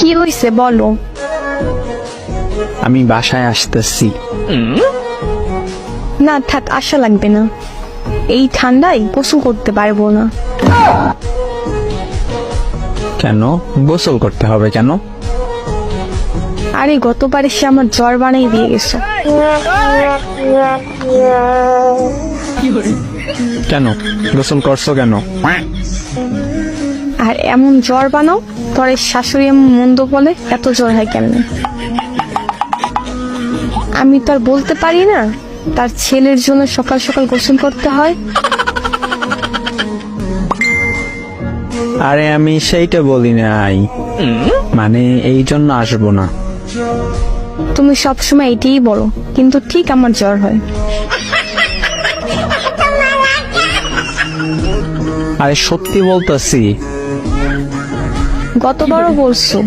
কি হয়েছে বলো। আমি বাসায় আসতেছি। না থাক, আশা লাগবে না, এই ঠান্ডায় গোসল করতে পারবো না। কেন গোসল করতে হবে কেন? আরে গতবার এসে আমার জ্বর বানিয়ে দিয়ে গেছো। কেন গোসল করছো কেন? আর এমন জ্বর বানাও, তোর এই শাশুড়ি এমন মন্দ বলে এত জ্বর হয় কেমনে? আমি তো আর বলতে পারি না তার ছেলের জন্য সকাল সকাল গোসল করতে হয়। আরে আমি সেইটা বলি নাই, মানে এই জন্য আসবো না। তুমি সবসময় এটাই বলো, কিন্তু ঠিক আমার জ্বর হয়। আরে সত্যি বলতেছি। গতবারও বলছো।